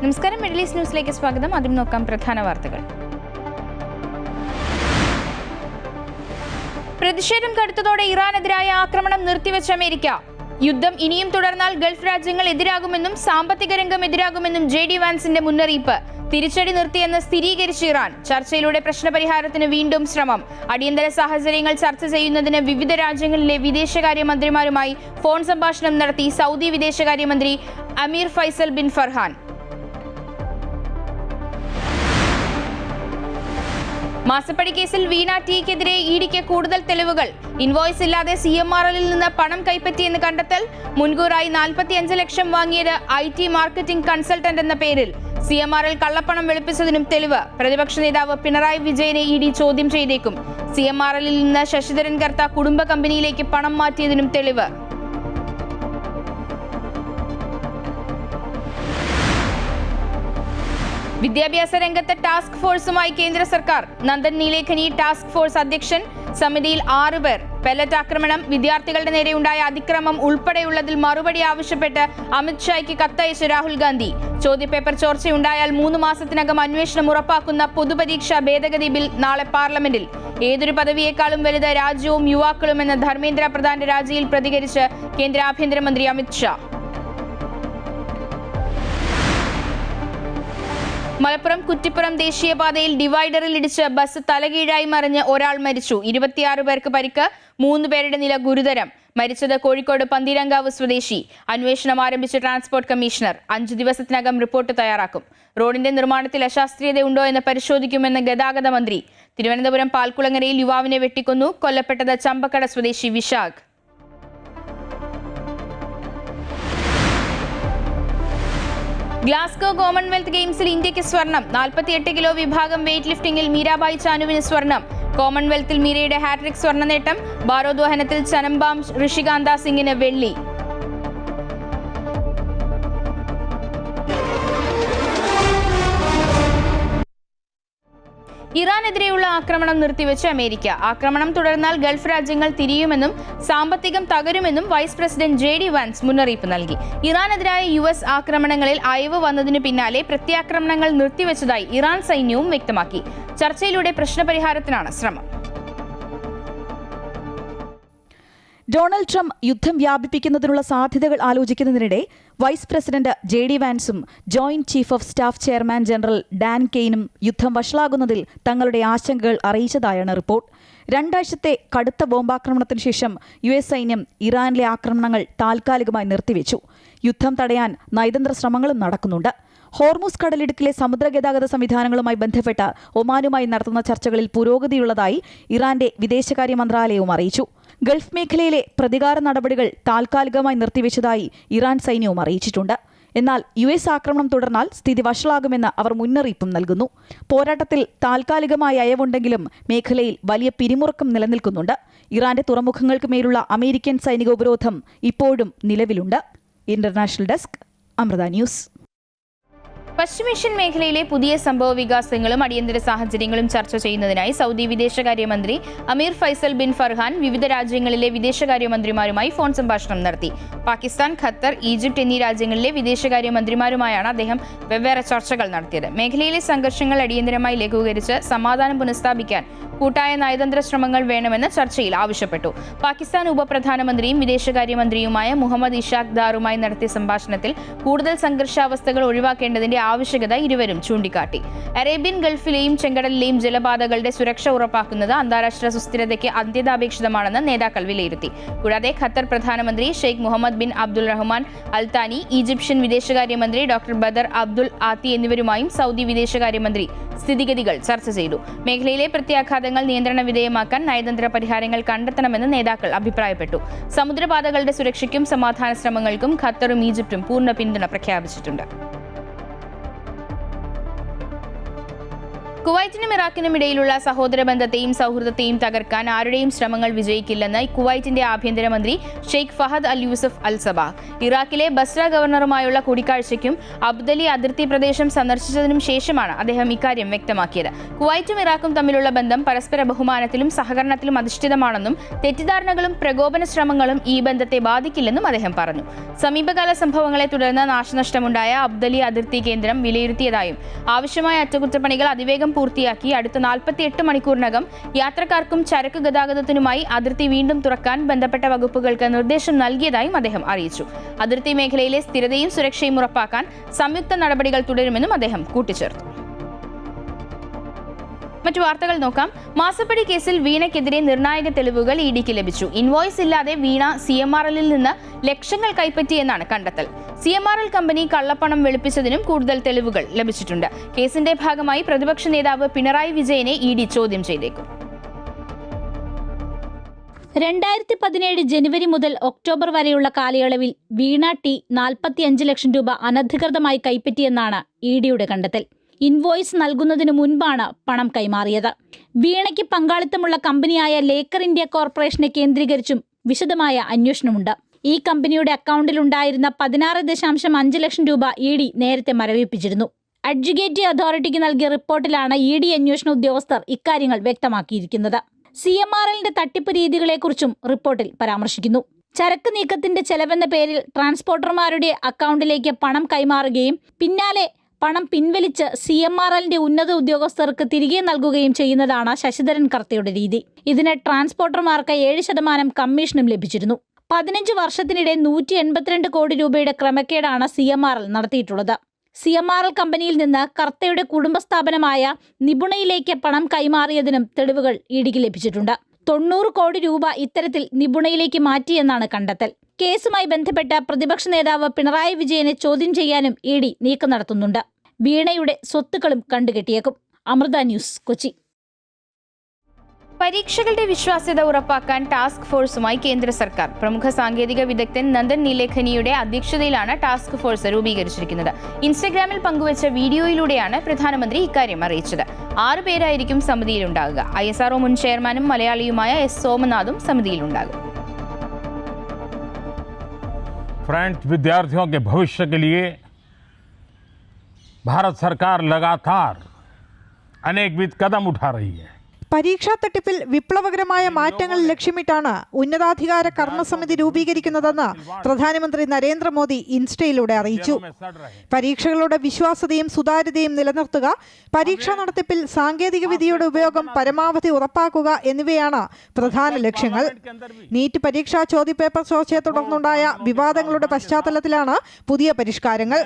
നമസ്കാരം, middle east ന്യൂസിലേക്ക് സ്വാഗതം. ആദ്യം നോക്കാം പ്രധാന വാർത്തകൾ. പ്രതിഷേധം കടുത്തതോടെ ഇറാനെതിരായ ആക്രമണം നിർത്തിവെച്ച അമേരിക്ക. യുദ്ധം ഇനിയും തുടർന്നാൽ ഗൾഫ് രാജ്യങ്ങൾ എതിരാകുമെന്നും സാമ്പത്തിക രംഗം എതിരാകുമെന്നും JD വാൻസിന്റെ മുന്നറിയിപ്പ്. തിരിച്ചടി നിർത്തിയെന്ന് സ്ഥിരീകരിച്ച് ഇറാൻ. ചർച്ചയിലൂടെ പ്രശ്നപരിഹാരത്തിന് വീണ്ടും ശ്രമം. അടിയന്തര സാഹചര്യങ്ങൾ ചർച്ച ചെയ്യുന്നതിന് വിവിധ രാജ്യങ്ങളിലെ വിദേശകാര്യമന്ത്രിമാരുമായി ഫോൺ സംഭാഷണം നടത്തി സൗദി വിദേശകാര്യമന്ത്രി അമീർ ഫൈസൽ ബിൻ ഫർഹാൻ. മാസപ്പടി കേസിൽ വീണ ടിക്കെതിരെ ഇഡിക്ക് കൂടുതൽ തെളിവുകൾ. ഇൻവോയ്സ് ഇല്ലാതെ CMRLൽ നിന്ന് പണം കൈപ്പറ്റിയെന്ന് കണ്ടെത്തൽ. മുൻകൂറായി 45 ലക്ഷം വാങ്ങിയത് IT മാർക്കറ്റിംഗ് കൺസൾട്ടന്റ് എന്ന പേരിൽ. CMRL കള്ളപ്പണം വെളുപ്പിച്ചതിനും തെളിവ്. പ്രതിപക്ഷ നേതാവ് പിണറായി വിജയനെ ED ചോദ്യം ചെയ്തേക്കും. CMRLൽ നിന്ന് ശശിധരൻ കർത്ത കുടുംബ കമ്പനിയിലേക്ക് പണം മാറ്റിയതിനും തെളിവ്. വിദ്യാഭ്യാസ രംഗത്ത് ടാസ്ക് ഫോഴ്സുമായി കേന്ദ്ര സർക്കാർ. നന്ദൻ നീലേഖനി ടാസ്ക് ഫോഴ്സ് അധ്യക്ഷൻ. സമിതിയിൽ 6 പേർ. പെല്ലറ്റ് ആക്രമണം, വിദ്യാർത്ഥികളുടെ നേരെയുണ്ടായ അതിക്രമം ഉൾപ്പെടെയുള്ളതിൽ മറുപടി ആവശ്യപ്പെട്ട് അമിത്ഷായ്ക്ക് കത്തയച്ച് രാഹുൽ ഗാന്ധി. ചോദ്യപേപ്പർ ചോർച്ചയുണ്ടായാൽ 3 മാസത്തിനകം അന്വേഷണം ഉറപ്പാക്കുന്ന പൊതുപരീക്ഷാ ഭേദഗതി ബിൽ നാളെ പാർലമെന്റിൽ. ഏതൊരു പദവിയേക്കാളും വലുത് രാജ്യവും യുവാക്കളുമെന്ന് ധർമ്മേന്ദ്ര പ്രധാന്റെ രാജിയിൽ പ്രതികരിച്ച് കേന്ദ്ര ആഭ്യന്തരമന്ത്രി അമിത്ഷാ. മലപ്പുറം കുറ്റിപ്പുറം ദേശീയപാതയിൽ ഡിവൈഡറിൽ ഇടിച്ച് ബസ് തലകീഴായി മറിഞ്ഞ് ഒരാൾ മരിച്ചു. 26 പേർക്ക് പരിക്ക്. 3 പേരുടെ നില ഗുരുതരം. മരിച്ചത് കോഴിക്കോട് പന്തീരങ്കാവ് സ്വദേശി. അന്വേഷണം ആരംഭിച്ച ട്രാൻസ്പോർട്ട് കമ്മീഷണർ. 5 ദിവസത്തിനകം റിപ്പോർട്ട് തയ്യാറാക്കും. റോഡിന്റെ നിർമ്മാണത്തിൽ അശാസ്ത്രീയതയുണ്ടോ എന്ന് പരിശോധിക്കുമെന്ന് ഗതാഗത മന്ത്രി. തിരുവനന്തപുരം പാൽക്കുളങ്ങരയിൽ യുവാവിനെ വെട്ടിക്കൊന്നു. കൊല്ലപ്പെട്ടത് ചമ്പക്കട സ്വദേശി വിശാഖ്. ഗ്ലാസ്ഗോ കോമൺവെൽത്ത് ഗെയിംസിൽ ഇന്ത്യക്ക് സ്വർണം. 48 കിലോ വിഭാഗം വെയ്റ്റ് ലിഫ്റ്റിംഗിൽ മീരാബായി ചാനുവിന് സ്വർണം. കോമൺവെൽത്തിൽ മീരയുടെ ഹാട്രിക് സ്വർണ്ണ നേട്ടം. ഭാരോദ്വഹനത്തിൽ ചനംബാം ഋഷികാന്ത സിംഗിന് വെള്ളി. ഇറാനെതിരെയുള്ള ആക്രമണം നിർത്തിവെച്ച് അമേരിക്ക. ആക്രമണം തുടർന്നാൽ ഗൾഫ് രാജ്യങ്ങൾ തിരിയുമെന്നും സാമ്പത്തികം തകരുമെന്നും വൈസ് പ്രസിഡന്റ് JD വാൻസ് മുന്നറിയിപ്പ് നൽകി. ഇറാനെതിരായ US ആക്രമണങ്ങളിൽ അയവ് വന്നതിനു പിന്നാലെ പ്രത്യാക്രമണങ്ങൾ നിർത്തിവെച്ചതായി ഇറാൻ സൈന്യവും വ്യക്തമാക്കി. ചർച്ചയിലൂടെ പ്രശ്നപരിഹാരത്തിനാണ് ശ്രമം. ഡൊണാൾഡ് ട്രംപ് യുദ്ധം വ്യാപിപ്പിക്കുന്നതിനുള്ള സാധ്യതകൾ ആലോചിക്കുന്നതിനിടെ വൈസ് പ്രസിഡന്റ് JD വാൻസും joint chief of staff chairman general Dan കെയ്നും യുദ്ധം വഷളാകുന്നതിൽ തങ്ങളുടെ ആശങ്കകൾ അറിയിച്ചതായാണ് റിപ്പോർട്ട്. 2 ആഴ്ചത്തെ കടുത്ത ബോംബാക്രമണത്തിന് ശേഷം US സൈന്യം ഇറാനിലെ ആക്രമണങ്ങൾ താൽക്കാലികമായി നിർത്തിവെച്ചു. യുദ്ധം തടയാൻ നയതന്ത്ര ശ്രമങ്ങളും നടക്കുന്നുണ്ട്. ഹോർമുസ് കടലിടുക്കിലെ സമുദ്രഗതാഗത സംവിധാനങ്ങളുമായി ബന്ധപ്പെട്ട് ഒമാനുമായി നടത്തുന്ന ചർച്ചകളിൽ പുരോഗതിയുള്ളതായി ഇറാന്റെ വിദേശകാര്യ മന്ത്രാലയവും അറിയിച്ചു. ഗൾഫ് മേഖലയിലെ പ്രതികാര നടപടികൾ താൽക്കാലികമായി നിർത്തിവെച്ചതായി ഇറാൻ സൈന്യവും അറിയിച്ചിട്ടുണ്ട്. എന്നാൽ US ആക്രമണം തുടർന്നാൽ സ്ഥിതി വഷളാകുമെന്ന് അവർ മുന്നറിയിപ്പും നൽകുന്നു. പോരാട്ടത്തിൽ താൽക്കാലികമായ അയവുണ്ടെങ്കിലും മേഖലയിൽ വലിയ പിരിമുറുക്കം നിലനിൽക്കുന്നുണ്ട്. ഇറാന്റെ തുറമുഖങ്ങൾക്ക് മേലുള്ള അമേരിക്കൻ സൈനിക ഉപരോധം ഇപ്പോഴും നിലവിലുണ്ട്. International desk, Amrita news. പശ്ചിമേഷ്യൻ മേഖലയിലെ പുതിയ സംഭവ വികാസങ്ങളും അടിയന്തര സാഹചര്യങ്ങളും ചർച്ച ചെയ്യുന്നതിനായി സൗദി വിദേശകാര്യമന്ത്രി അമീർ ഫൈസൽ ബിൻ ഫർഹാൻ വിവിധ രാജ്യങ്ങളിലെ വിദേശകാര്യമന്ത്രിമാരുമായി ഫോൺ സംഭാഷണം നടത്തി. പാകിസ്ഥാൻ, ഖത്തർ, ഈജിപ്ത് എന്നീ രാജ്യങ്ങളിലെ വിദേശകാര്യമന്ത്രിമാരുമായാണ് അദ്ദേഹം വെവ്വേറെ ചർച്ചകൾ നടത്തിയത്. മേഖലയിലെ സംഘർഷങ്ങൾ അടിയന്തരമായി ലഘൂകരിച്ച് സമാധാനം പുനഃസ്ഥാപിക്കാൻ കൂട്ടായ നയതന്ത്ര ശ്രമങ്ങൾ വേണമെന്ന് ചർച്ചയിൽ ആവശ്യപ്പെട്ടു. പാകിസ്ഥാൻ ഉപപ്രധാനമന്ത്രിയും വിദേശകാര്യമന്ത്രിയുമായ മുഹമ്മദ് ഇഷാഖ് ദാറുമായി നടത്തിയ സംഭാഷണത്തിൽ കൂടുതൽ സംഘർഷാവസ്ഥകൾ ഒഴിവാക്കേണ്ടതിന്റെ ആവശ്യകത ഇരുവരും ചൂണ്ടിക്കാട്ടി. അറേബ്യൻ ഗൾഫിലെയും ചെങ്കടലിലെയും ജലപാതകളുടെ സുരക്ഷ ഉറപ്പാക്കുന്നത് അന്താരാഷ്ട്ര സുസ്ഥിരതയ്ക്ക് അത്യന്താപേക്ഷിതമാണെന്ന് നേതാക്കൾ വിലയിരുത്തി. കൂടാതെ ഖത്തർ പ്രധാനമന്ത്രി Sheikh Mohammed bin Abdul Rahman Al Thani, Egyptian വിദേശകാര്യമന്ത്രി ഡോക്ടർ ബദർ അബ്ദുൽ ആത്തി എന്നിവരുമായും സൗദി വിദേശകാര്യമന്ത്രി സ്ഥിതിഗതികൾ ചർച്ച ചെയ്തു. മേഖലയിലെ പ്രത്യാഘാതങ്ങൾ നിയന്ത്രണ വിധേയമാക്കാൻ നയതന്ത്ര പരിഹാരങ്ങൾ കണ്ടെത്തണമെന്ന് നേതാക്കൾ അഭിപ്രായപ്പെട്ടു. സമുദ്രപാതകളുടെ സുരക്ഷയ്ക്കും സമാധാന ശ്രമങ്ങൾക്കും ഖത്തറും ഈജിപ്തും പൂർണ്ണ പിന്തുണ പ്രഖ്യാപിച്ചിട്ടുണ്ട്. കുവൈറ്റിനും ഇറാഖിനും ഇടയിലുള്ള സഹോദര ബന്ധത്തെയും സൗഹൃദത്തെയും തകർക്കാൻ ആരുടെയും ശ്രമങ്ങൾ വിജയിക്കില്ലെന്ന് കുവൈറ്റിന്റെ ആഭ്യന്തരമന്ത്രി ഷെയ്ഖ് ഫഹദ് അൽ യൂസഫ് അൽ സബാഹ് ഇറാഖിലെ ബസ്ര ഗവർണറുമായുള്ള കൂടിക്കാഴ്ചയ്ക്കും അബ്ദലി അതിർത്തി പ്രദേശം സന്ദർശിച്ചതിനും ശേഷമാണ് അദ്ദേഹം ഇക്കാര്യം വ്യക്തമാക്കിയത്. കുവൈറ്റും ഇറാഖും തമ്മിലുള്ള ബന്ധം പരസ്പര ബഹുമാനത്തിലും സഹകരണത്തിലും അധിഷ്ഠിതമാണെന്നും തെറ്റിദ്ധാരണകളും പ്രകോപന ശ്രമങ്ങളും ഈ ബന്ധത്തെ ബാധിക്കില്ലെന്നും അദ്ദേഹം പറഞ്ഞു. സമീപകാല സംഭവങ്ങളെ തുടർന്ന് നാശനഷ്ടമുണ്ടായ അബ്ദലി അതിർത്തി കേന്ദ്രം വിലയിരുത്തിയതായും ആവശ്യമായ അറ്റകുറ്റപ്പണികൾ അതിവേഗം പൂർത്തിയാക്കി അടുത്ത 48 മണിക്കൂറിനകം യാത്രക്കാർക്കും ചരക്ക് ഗതാഗതത്തിനുമായി അതിർത്തി വീണ്ടും തുറക്കാൻ ബന്ധപ്പെട്ട വകുപ്പുകൾക്ക് നിർദ്ദേശം നൽകിയതായും അദ്ദേഹം അറിയിച്ചു. അതിർത്തി മേഖലയിലെ സ്ഥിരതയും സുരക്ഷയും ഉറപ്പാക്കാൻ സംയുക്ത നടപടികൾ തുടരുമെന്നും അദ്ദേഹം കൂട്ടിച്ചേർത്തു. മറ്റു വാർത്തകൾ നോക്കാം. മാസപ്പടി കേസിൽ വീണയ്ക്കെതിരെ നിർണായക തെളിവുകൾ ഇഡിക്ക് ലഭിച്ചു. ഇൻവോയ്സ് ഇല്ലാതെ വീണ CMRLൽ നിന്ന് ലക്ഷങ്ങൾ കൈപ്പറ്റിയെന്നാണ് കണ്ടെത്തൽ. CMRL കമ്പനി കള്ളപ്പണം വെളുപ്പിച്ചതിനും കൂടുതൽ തെളിവുകൾ ലഭിച്ചിട്ടുണ്ട്. കേസിന്റെ ഭാഗമായി പ്രതിപക്ഷ നേതാവ് പിണറായി വിജയനെ ഇഡി ചോദ്യം ചെയ്തേക്കും. 2017 ജനുവരി മുതൽ ഒക്ടോബർ വരെയുള്ള കാലയളവിൽ വീണ ടി 45 ലക്ഷം രൂപ അനധികൃതമായി കൈപ്പറ്റിയെന്നാണ് ഇഡിയുടെ കണ്ടെത്തൽ. ഇൻവോയ്സ് നൽകുന്നതിനു മുൻപാണ് പണം കൈമാറിയത്. വീണയ്ക്ക് പങ്കാളിത്തമുള്ള കമ്പനിയായ ലേക്കർ ഇന്ത്യ കോർപ്പറേഷനെ കേന്ദ്രീകരിച്ചും വിശദമായ അന്വേഷണമുണ്ട്. ഈ കമ്പനിയുടെ അക്കൗണ്ടിലുണ്ടായിരുന്ന 16.5 ലക്ഷം രൂപ ഇഡി നേരത്തെ മരവിപ്പിച്ചിരുന്നു. അഡ്ജുക്കേറ്റ് അതോറിറ്റിക്ക് നൽകിയ റിപ്പോർട്ടിലാണ് ഇഡി അന്വേഷണ ഉദ്യോഗസ്ഥർ ഇക്കാര്യങ്ങൾ വ്യക്തമാക്കിയിരിക്കുന്നത്. CMRLന്റെ തട്ടിപ്പ് രീതികളെക്കുറിച്ചും റിപ്പോർട്ടിൽ പരാമർശിക്കുന്നു. ചരക്ക് നീക്കത്തിന്റെ ചെലവെന്ന പേരിൽ ട്രാൻസ്പോർട്ടർമാരുടെ അക്കൗണ്ടിലേക്ക് പണം കൈമാറുകയും പിന്നാലെ പണം പിൻവലിച്ച് CMRLന്റെ ഉന്നത ഉദ്യോഗസ്ഥർക്ക് തിരികെ നൽകുകയും ചെയ്യുന്നതാണ് ശശിധരൻ കർത്തയുടെ രീതി. ഇതിന് ട്രാൻസ്പോർട്ടർമാർക്ക് 7% കമ്മീഷനും ലഭിച്ചിരുന്നു. 15 വർഷത്തിനിടെ 182 കോടി രൂപയുടെ ക്രമക്കേടാണ് CMRL നടത്തിയിട്ടുള്ളത്. CMRL കമ്പനിയിൽ നിന്ന് കർത്തയുടെ കുടുംബസ്ഥാപനമായ നിപുണയിലേക്ക് പണം കൈമാറിയതിനും തെളിവുകൾ ഇഡിക്ക് ലഭിച്ചിട്ടുണ്ട്. 90 കോടി രൂപ ഇത്തരത്തിൽ നിപുണയിലേക്ക് മാറ്റിയെന്നാണ് കണ്ടെത്തൽ. കേസുമായി ബന്ധപ്പെട്ട പ്രതിപക്ഷ നേതാവ് പിണറായി വിജയനെ ചോദ്യം ചെയ്യാനും ഇഡി നീക്കം നടത്തുന്നുണ്ട്. വീണയുടെ സ്വത്തുക്കളും കണ്ടുകെട്ടിയേക്കും. അമൃത ന്യൂസ്, കൊച്ചി. പരീക്ഷകളുടെ വിശ്വാസ്യത ഉറപ്പാക്കാൻ ടാസ്ക് ഫോഴ്സുമായി കേന്ദ്ര സർക്കാർ. പ്രമുഖ സാങ്കേതിക വിദഗ്ധൻ നന്ദൻ നീലേഖനിയുടെ അധ്യക്ഷതയിലാണ് ടാസ്ക് ഫോഴ്സ് രൂപീകരിച്ചിരിക്കുന്നത്. ഇൻസ്റ്റഗ്രാമിൽ പങ്കുവച്ച വീഡിയോയിലൂടെയാണ് പ്രധാനമന്ത്രി ഇക്കാര്യം അറിയിച്ചത്. 6 പേരായിരിക്കും സമിതിയിലുണ്ടാകുക. ISRO മുൻ ചെയർമാനും മലയാളിയുമായ S സോമനാഥും സമിതിയിലുണ്ടാകും. फ्रेंड्स, विद्यार्थियों के भविष्य के लिए भारत सरकार लगातार अनेकविध कदम उठा रही है. പരീക്ഷാ തട്ടിപ്പിൽ വിപ്ലവകരമായ മാറ്റങ്ങൾ ലക്ഷ്യമിട്ടാണ് ഉന്നതാധികാര കർമ്മസമിതി രൂപീകരിക്കുന്നതെന്ന് പ്രധാനമന്ത്രി നരേന്ദ്രമോദി ഇൻസ്റ്റയിലൂടെ അറിയിച്ചു. പരീക്ഷകളുടെ വിശ്വാസ്യതയും സുതാര്യതയും നിലനിർത്തുക, പരീക്ഷാ നടത്തിപ്പിൽ സാങ്കേതിക വിദ്യയുടെ ഉപയോഗം പരമാവധി ഉറപ്പാക്കുക എന്നിവയാണ് പ്രധാന ലക്ഷ്യങ്ങൾ. നീറ്റ് പരീക്ഷാ ചോദ്യപേപ്പർ ചോർച്ചയെ തുടർന്നുണ്ടായ വിവാദങ്ങളുടെ പശ്ചാത്തലത്തിലാണ് പുതിയ പരിഷ്കാരങ്ങൾ.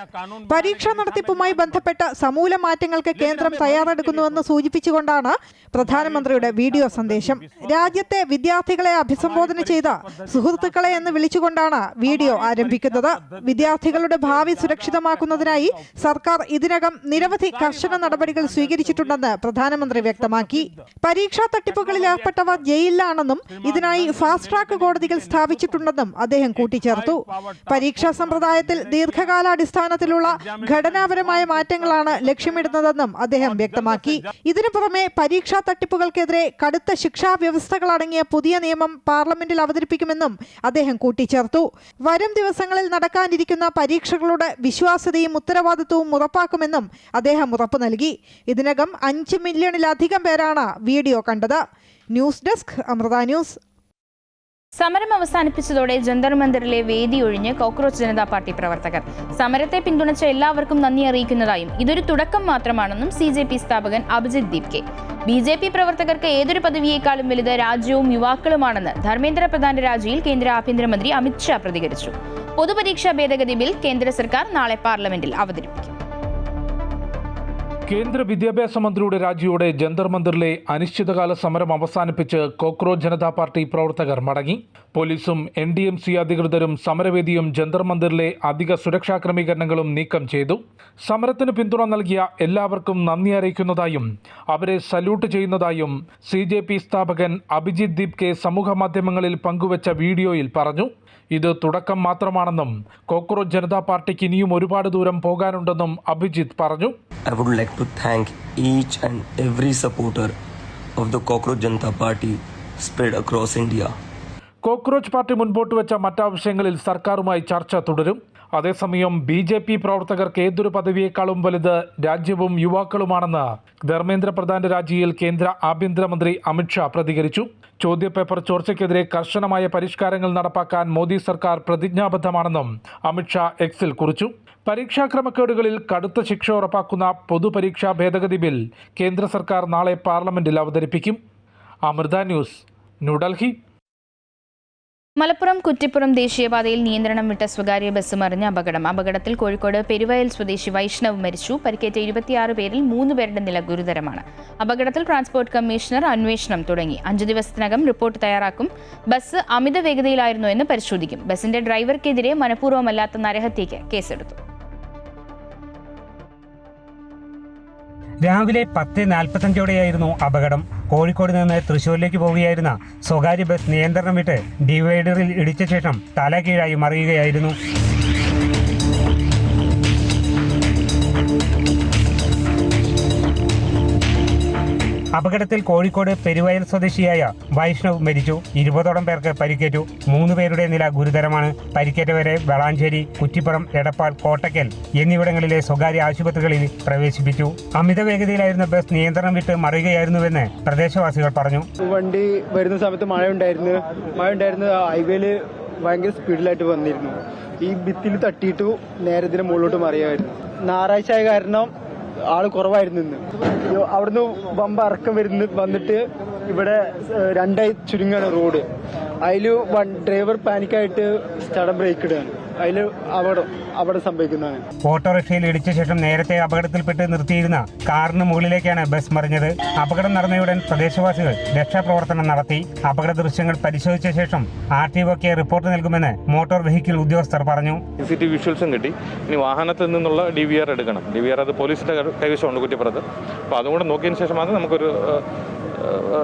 പരീക്ഷാ നടത്തിപ്പുമായി ബന്ധപ്പെട്ട് സമൂല മാറ്റങ്ങൾക്ക് കേന്ദ്രം തയ്യാറെടുക്കുന്നുവെന്ന് സൂചിപ്പിച്ചുകൊണ്ടാണ് പ്രധാനമന്ത്രിയുടെ വീഡിയോ സന്ദേശം. രാജ്യത്തെ വിദ്യാർത്ഥികളെ അഭിസംബോധന ചെയ്ത സുഹൃത്തുക്കളെ എന്ന് വിളിച്ചുകൊണ്ടാണ് വീഡിയോ ആരംഭിക്കുന്നത്. വിദ്യാർത്ഥികളുടെ ഭാവി സുരക്ഷിതമാക്കുന്നതിനായി സർക്കാർ ഇതിനകം നിരവധി കർശന നടപടികൾ സ്വീകരിച്ചിട്ടുണ്ടെന്ന് പ്രധാനമന്ത്രി വ്യക്തമാക്കി. പരീക്ഷാ തട്ടിപ്പുകളിൽ ഏർപ്പെട്ടവർ ജയിലിലാണെന്നും ഇതിനായി ഫാസ്റ്റ് ട്രാക്ക് കോടതികൾ സ്ഥാപിച്ചിട്ടുണ്ടെന്നും അദ്ദേഹം കൂട്ടിച്ചേർത്തു. പരീക്ഷാ സമ്പ്രദായത്തിൽ ദീർഘകാലാടിസ്ഥാനത്തിലുള്ള ഘടനാപരമായ മാറ്റങ്ങളാണ് ലക്ഷ്യമിടുന്നതെന്നും അദ്ദേഹം വ്യക്തമാക്കി. ഇതിനു പുറമെ പരീക്ഷാ തട്ടിപ്പുകൾക്കെതിരെ കടുത്ത ശിക്ഷാ വ്യവസ്ഥകളടങ്ങിയ പുതിയ നിയമം പാർലമെന്റിൽ അവതരിപ്പിക്കുമെന്നും അദ്ദേഹം കൂട്ടിച്ചേർത്തു. വരും ദിവസങ്ങളിൽ നടക്കാനിരിക്കുന്ന പരീക്ഷകളുടെ വിശ്വാസ്യതയും ഉത്തരവാദിത്വവും ഉറപ്പാക്കുമെന്നും അദ്ദേഹം ഉറപ്പു നൽകി. ഇതിനകം 5 മില്യണിലധികം പേരാണ് വീഡിയോ കണ്ടത്. News desk, Amrita news. സമരം അവസാനിപ്പിച്ചതോടെ ജന്തർ മന്ദിറിലെ വേദി ഒഴിഞ്ഞ് കോക്രോച്ച് ജനതാ പാർട്ടി പ്രവർത്തകർ. സമരത്തെ പിന്തുണച്ച എല്ലാവർക്കും നന്ദി അറിയിക്കുന്നതായും ഇതൊരു തുടക്കം മാത്രമാണെന്നും CJP സ്ഥാപകൻ അഭിജിത് ദീപ്. BJP പ്രവർത്തകർക്ക് ഏതൊരു പദവിയേക്കാളും വലുത് രാജ്യവും യുവാക്കളുമാണെന്ന് ധർമ്മേന്ദ്ര പ്രധാന്റെ രാജിയിൽ കേന്ദ്ര ആഭ്യന്തരമന്ത്രി അമിത് ഷാ പ്രതികരിച്ചു. പൊതുപരീക്ഷാ ഭേദഗതി ബിൽ കേന്ദ്ര സർക്കാർ നാളെ പാർലമെന്റിൽ അവതരിപ്പിക്കും. കേന്ദ്ര വിദ്യാഭ്യാസ മന്ത്രിയുടെ രാജിയോടെ ജന്തർ മന്ദിറിലെ അനിശ്ചിതകാല സമരം അവസാനിപ്പിച്ച് കോക്രോച്ച് ജനതാ പാർട്ടി പ്രവർത്തകർ മടങ്ങി. പോലീസും NDMC അധികൃതരും സമരവേദിയും ജന്തർ മന്ദിറിലെ അധിക സുരക്ഷാ ക്രമീകരണങ്ങളും നീക്കം ചെയ്തു. സമരത്തിന് പിന്തുണ നൽകിയ എല്ലാവർക്കും നന്ദി അറിയിക്കുന്നതായും അവരെ സല്യൂട്ട് ചെയ്യുന്നതായും CJP സ്ഥാപകൻ അഭിജിത് ദീപ് സമൂഹ മാധ്യമങ്ങളിൽ പങ്കുവച്ച വീഡിയോയിൽ പറഞ്ഞു. ഇത് തുടക്കം മാത്രമാണെന്നും കോക്രോച്ച് ജനതാ പാർട്ടിക്ക് ഇനിയും ഒരുപാട് ദൂരം പോകാനുണ്ടെന്നും അഭിജിത്ത് പറഞ്ഞു. I would like to thank each and every supporter of the Cockroach Janata Party spread across India. Cockroach party മുൻപോട്ട് വെച്ച മറ്റാവശ്യങ്ങളിൽ സർക്കാരുമായി ചർച്ച തുടരും. അതേസമയം BJP പ്രവർത്തകർക്ക് ഏതൊരു പദവിയേക്കാളും വലുത് രാജ്യവും യുവാക്കളുമാണെന്ന് ധർമ്മേന്ദ്ര പ്രധാന്റെ രാജിയിൽ കേന്ദ്ര ആഭ്യന്തരമന്ത്രി അമിത്ഷാ പ്രതികരിച്ചു. ചോദ്യപേപ്പർ ചോർച്ചയ്ക്കെതിരെ കർശനമായ പരിഷ്കാരങ്ങൾ നടപ്പാക്കാൻ മോദി സർക്കാർ പ്രതിജ്ഞാബദ്ധമാണെന്നും അമിത്ഷാ എക്സിൽ കുറിച്ചു. പരീക്ഷാ ക്രമക്കേടുകളിൽ കടുത്ത ശിക്ഷ ഉറപ്പാക്കുന്ന പൊതുപരീക്ഷാ ഭേദഗതി ബിൽ കേന്ദ്ര സർക്കാർ നാളെ പാർലമെന്റിൽ അവതരിപ്പിക്കും. അമൃത ന്യൂസ്, ന്യൂഡൽഹി. മലപ്പുറം കുറ്റിപ്പുറം ദേശീയപാതയിൽ നിയന്ത്രണം വിട്ട സ്വകാര്യ ബസ് മറിഞ്ഞ അപകടത്തിൽ കോഴിക്കോട് പെരുവയൽ സ്വദേശി വൈഷ്ണവ് മരിച്ചു. പരിക്കേറ്റ 26 പേരിൽ 3 പേരുടെ നില ഗുരുതരമാണ്. അപകടത്തിൽ ട്രാൻസ്പോർട്ട് കമ്മീഷണർ അന്വേഷണം തുടങ്ങി. 5 ദിവസത്തിനകം റിപ്പോർട്ട് തയ്യാറാക്കും. ബസ് അമിത വേഗതയിലായിരുന്നോ എന്ന് പരിശോധിക്കും. ബസിന്റെ ഡ്രൈവർക്കെതിരെ മനഃപൂർവ്വമല്ലാത്ത നരഹത്യയ്ക്ക് കേസെടുത്തു. രാവിലെ 10:45 അപകടം. കോഴിക്കോട് നിന്ന് തൃശൂരിലേക്ക് പോവുകയായിരുന്ന സ്വകാര്യ ബസ് നിയന്ത്രണം വിട്ട് ഡിവൈഡറിൽ ഇടിച്ച ശേഷം തലകീഴായി മറിയുകയായിരുന്നു. അപകടത്തിൽ കോഴിക്കോട് പെരുവയൽ സ്വദേശിയായ വൈഷ്ണവ് മരിച്ചു. 20ഓളം പേർക്ക് പരിക്കേറ്റു. 3 പേരുടെ നില ഗുരുതരമാണ്. പരിക്കേറ്റവരെ വളാഞ്ചേരി, കുറ്റിപ്പുറം, എടപ്പാൾ, കോട്ടക്കൽ എന്നിവിടങ്ങളിലെ സ്വകാര്യ ആശുപത്രികളിൽ പ്രവേശിപ്പിച്ചു. അമിത വേഗതയിലായിരുന്ന ബസ് നിയന്ത്രണം വിട്ട് മറിയുകയായിരുന്നുവെന്ന് പ്രദേശവാസികൾ പറഞ്ഞു. വണ്ടി വരുന്ന സമയത്ത് മഴ ഉണ്ടായിരുന്നു. ഹൈവേയിൽ ഭയങ്കര സ്പീഡിലായിട്ട് വന്നിരുന്നു. ഈ ഭിത്തിൽ തട്ടിയിട്ടു നേരെ ഇതിന് മുകളിലോട്ട് മറിയായിരുന്നു. ഞായറാഴ്ച ആയ കാരണം ആള് കുറവായിരുന്നു. ഇന്ന് അവിടുന്ന് ബമ്പ ഇറക്കം വന്നിട്ട് ഇവിടെ 2 ചുരുങ്ങാണ് റോഡ്. അതിൽ ഡ്രൈവർ പാനിക്കായിട്ട് സഡൻ ബ്രേക്ക് ഇടുകയാണ്. അതിൽ അവിടെ സംഭവിക്കുന്നതാണ്. ഓട്ടോറിക്ഷയിൽ ഇടിച്ച ശേഷം നേരത്തെ അപകടത്തിൽപ്പെട്ട് നിർത്തിയിരുന്ന കാറിന് മുകളിലേക്കാണ് ബസ് മറിഞ്ഞത്. അപകടം നടന്നയുടൻ പ്രദേശവാസികൾ രക്ഷാപ്രവർത്തനം നടത്തി. അപകട ദൃശ്യങ്ങൾ പരിശോധിച്ച ശേഷം RTOക്ക് റിപ്പോർട്ട് നൽകുമെന്ന് മോട്ടോർ വെഹിക്കിൾ ഉദ്യോഗസ്ഥർ പറഞ്ഞു. CCTV വിഷ്വൽസും കിട്ടി. ഇനി വാഹനത്തിൽ നിന്നുള്ള DVR എടുക്കണം. DVR അത് പോലീസിന്റെ കൈവശമുണ്ട് കുറ്റിപ്പുറത്ത്. അപ്പോൾ അതും കൂടെ നോക്കിയതിന് ശേഷം മാത്രമേ നമുക്കൊരു